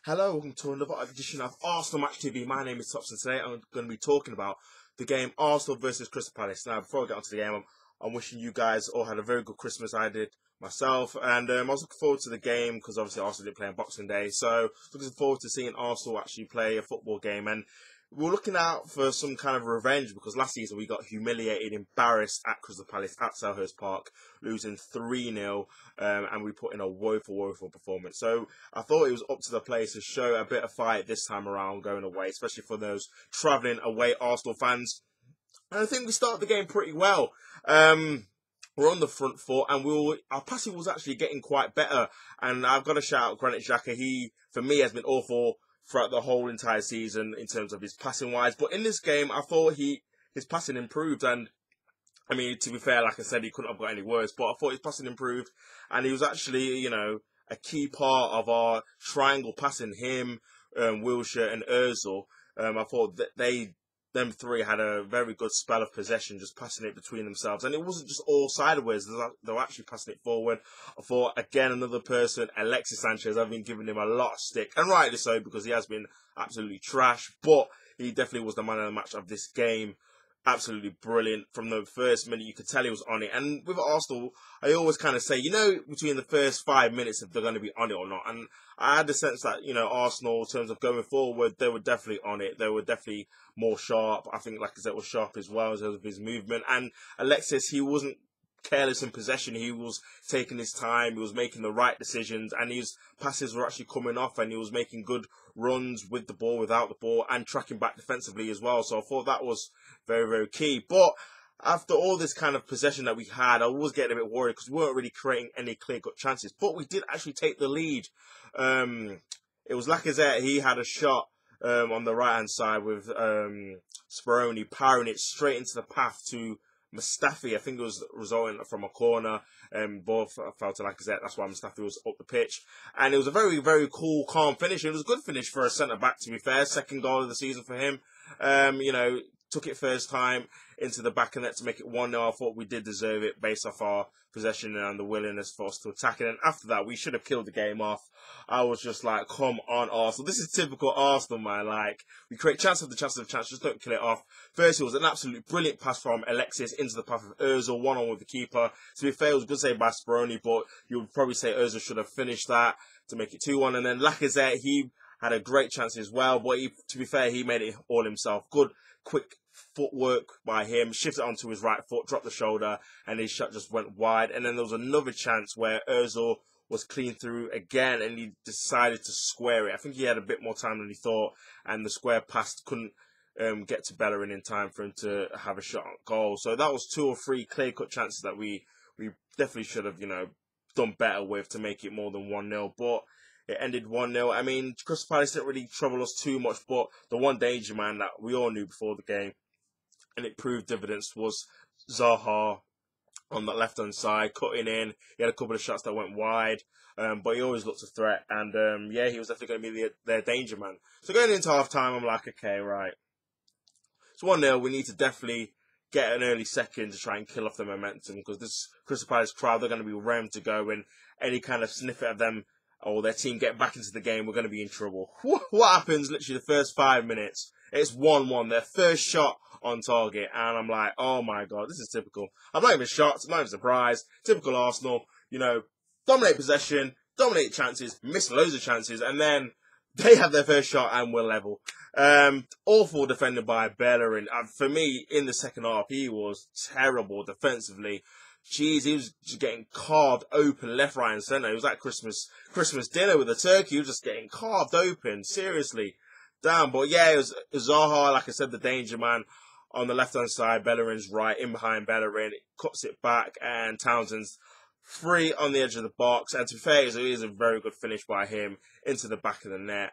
Hello, welcome to another edition of Arsenal Match TV. My name is Tops, and today I'm going to be talking about the game Arsenal versus Crystal Palace. Now, before I get onto the game, I'm wishing you guys all had a very good Christmas. I did myself, and I was looking forward to the game because obviously Arsenal didn't play on Boxing Day, so looking forward to seeing Arsenal actually play a football game. And we're looking out for some kind of revenge because last season we got humiliated, embarrassed at Crystal Palace at Selhurst Park, losing 3-0, and we put in a woeful performance. So I thought it was up to the players to show a bit of fight this time around going away, especially for those travelling away Arsenal fans. And I think we started the game pretty well. We're on the front foot, and our passing was actually getting quite better. And I've got to shout out Granit Xhaka. He, for me, has been awful throughout the whole entire season in terms of his passing wise. But in this game, I thought his passing improved. And I mean, to be fair, like I said, he couldn't have got any worse. But I thought his passing improved, and he was actually, a key part of our triangle passing. Him, Wilshere, and Ozil. I thought that them three had a very good spell of possession, just passing it between themselves. And it wasn't just all sideways, they were actually passing it forward. I thought, again, another person, Sanchez, I've been giving him a lot of stick, and rightly so, because he has been absolutely trash, but he definitely was the man of the match of this game. Absolutely brilliant. From the first minute, you could tell he was on it. And with Arsenal, I always kind of say, between the first 5 minutes, if they're going to be on it or not. And I had the sense that, Arsenal, in terms of going forward, they were definitely on it. They were definitely more sharp. I think Lacazette was sharp as well in terms of his movement. And Alexis, he wasn't careless in possession. He was taking his time. He was making the right decisions, and his passes were actually coming off, and he was making good runs with the ball, without the ball, and tracking back defensively as well. So I thought that was very key. But after all this kind of possession that we had, I was getting a bit worried because we weren't really creating any clear-cut chances. But we did actually take the lead. It was Lacazette. He had a shot on the right-hand side with Speroni powering it straight into the path to Mustafi. I think it was resulting from a corner. Both fell to Lacazette. That's why Mustafi was up the pitch. And it was a very cool, calm finish. It was a good finish for a centre-back, to be fair. Second goal of the season for him. Took it first time into the back of net to make it 1-0. I thought we did deserve it based off our possession and the willingness for us to attack it. And after that, we should have killed the game off. I was just like, come on, Arsenal. This is typical Arsenal, man. Like, we create chance after chance after chance, just don't kill it off. First, it was an absolutely brilliant pass from Alexis into the path of Ozil, one-on with the keeper. To be fair, it was a good save by Speroni, but you would probably say Ozil should have finished that to make it 2-1. And then Lacazette, he had a great chance as well, but to be fair, he made it all himself. Good, quick footwork by him, shifted onto his right foot, dropped the shoulder, and his shot just went wide. And then there was another chance where Ozil was clean through again, and he decided to square it. I think he had a bit more time than he thought, and the square pass couldn't get to Bellerin in time for him to have a shot on goal. So that was 2 or 3 clear-cut chances that we definitely should have, done better with to make it more than 1-0. But it ended 1-0. I mean, Crystal Palace didn't really trouble us too much, but the one danger man that we all knew before the game, and it proved dividends, was Zaha on that left-hand side, cutting in. He had a couple of shots that went wide, but he always looked a threat. And, he was definitely going to be their danger man. So going into half-time, I'm like, okay, right. It's 1-0. We need to definitely get an early second to try and kill off the momentum, because this Crystal Palace crowd, they're going to be raring to go, and any kind of snippet of them or their team getting back into the game, we're going to be in trouble. What happens literally the first 5 minutes? It's 1-1, their first shot on target, and I'm like, oh my god, this is typical. I'm not even shocked, I'm not even surprised. Typical Arsenal, dominate possession, dominate chances, miss loads of chances, and then they have their first shot and we're level. Awful defended by Bellerin. For me, in the second half, he was terrible defensively. Jeez, he was just getting carved open left, right, and centre. It was like Christmas dinner with a turkey. He was just getting carved open. Seriously. Damn. But yeah, it was Zaha, like I said, the danger man on the left-hand side. Bellerin's right, in behind Bellerin. It cuts it back, and Townsend's free on the edge of the box. And to be fair, it is a very good finish by him into the back of the net.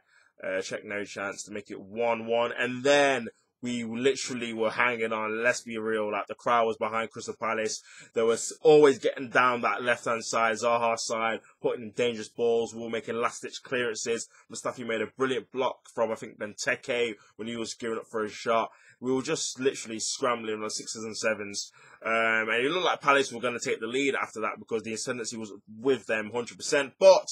Check no chance to make it 1-1. And then we literally were hanging on. Let's be real. Like, the crowd was behind Crystal Palace. They were always getting down that left-hand side, Zaha's side, putting in dangerous balls. We were making last-ditch clearances. Mustafi made a brilliant block from, I think, Benteke when he was gearing up for his shot. We were just literally scrambling on the 6s and 7s. And it looked like Palace were going to take the lead after that because the ascendancy was with them 100%. But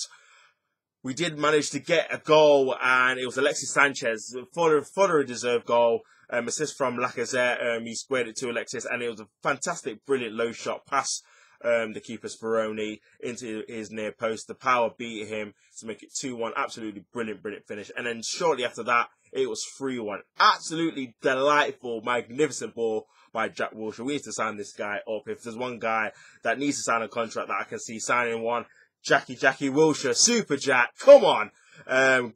we did manage to get a goal, and it was Alexis Sanchez for a deserved goal. Assist from Lacazette. He squared it to Alexis, and it was a fantastic, brilliant low shot pass. The keeper Speroni into his near post. The power beat him to make it 2-1. Absolutely brilliant finish. And then shortly after that, it was 3-1. Absolutely delightful, magnificent ball by Jack Wilshere. We need to sign this guy up. If there's one guy that needs to sign a contract that I can see signing one, Jackie Wilshere, Super Jack, come on.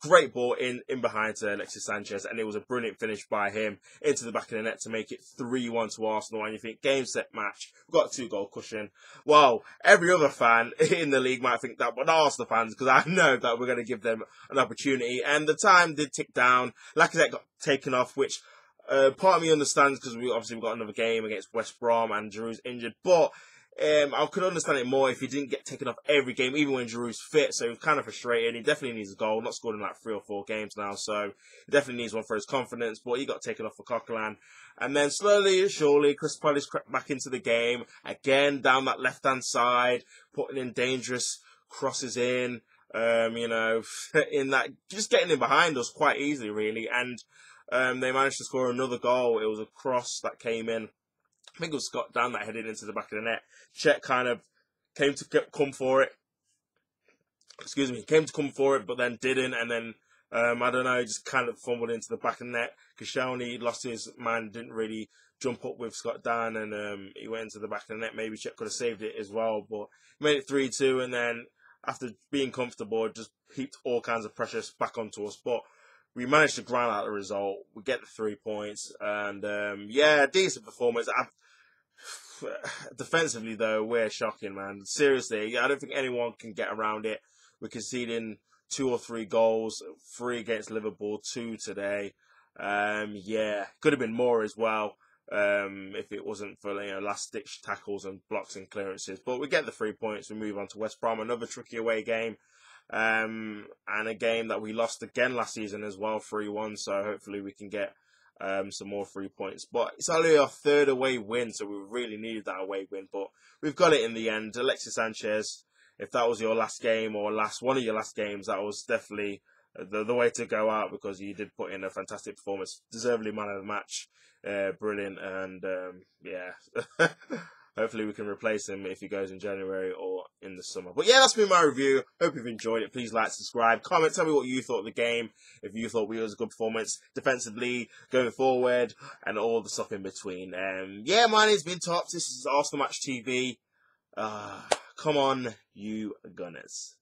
Great ball in behind to Alexis Sanchez, and it was a brilliant finish by him into the back of the net to make it 3-1 to Arsenal. And you think, game, set, match, we've got a 2-goal cushion. Well, every other fan in the league might think that, but not Arsenal fans, because I know that we're going to give them an opportunity. And the time did tick down. Lacazette got taken off, which part of me understands, because we've got another game against West Brom and Giroud's injured, but I could understand it more if he didn't get taken off every game, even when Giroud's fit. So it was kind of frustrating. He definitely needs a goal. Not scored in like 3 or 4 games now, so he definitely needs one for his confidence. But he got taken off for Coquelin. And then slowly and surely, Crystal Palace crept back into the game. Again, down that left-hand side, putting in dangerous crosses in, in that, just getting in behind us quite easily, really. And they managed to score another goal. It was a cross that came in. I think it was Scott Dan that headed into the back of the net. Cech kind of came to come for it. Came to come for it, but then didn't. And then, I don't know, just kind of fumbled into the back of the net. Koscielny lost his man, didn't really jump up with Scott Dan, and he went into the back of the net. Maybe Cech could have saved it as well, but he made it 3-2. And then, after being comfortable, just heaped all kinds of pressure back onto us. But we managed to grind out the result. We get the 3 points. And, decent performance. Defensively, though, we're shocking, man. Seriously, I don't think anyone can get around it. We're conceding 2 or 3 goals, 3 against Liverpool, 2 today. Could have been more as well if it wasn't for last-ditch tackles and blocks and clearances. But we get the 3 points. We move on to West Brom, another tricky away game. And a game that we lost again last season as well, 3-1. So hopefully we can get some more 3 points. But it's only our 3rd away win, so we really needed that away win. But we've got it in the end. Alexis Sanchez, if that was your last game or one of your last games, that was definitely the way to go out, because you did put in a fantastic performance. Deservedly man of the match. Brilliant. And hopefully we can replace him if he goes in January or in the summer. But yeah, that's been my review. Hope you've enjoyed it. Please like, subscribe, comment, tell me what you thought of the game. If you thought we was a good performance defensively, going forward, and all the stuff in between. My name's been Tops. This is Arsenal Match TV. Come on, you Gunners.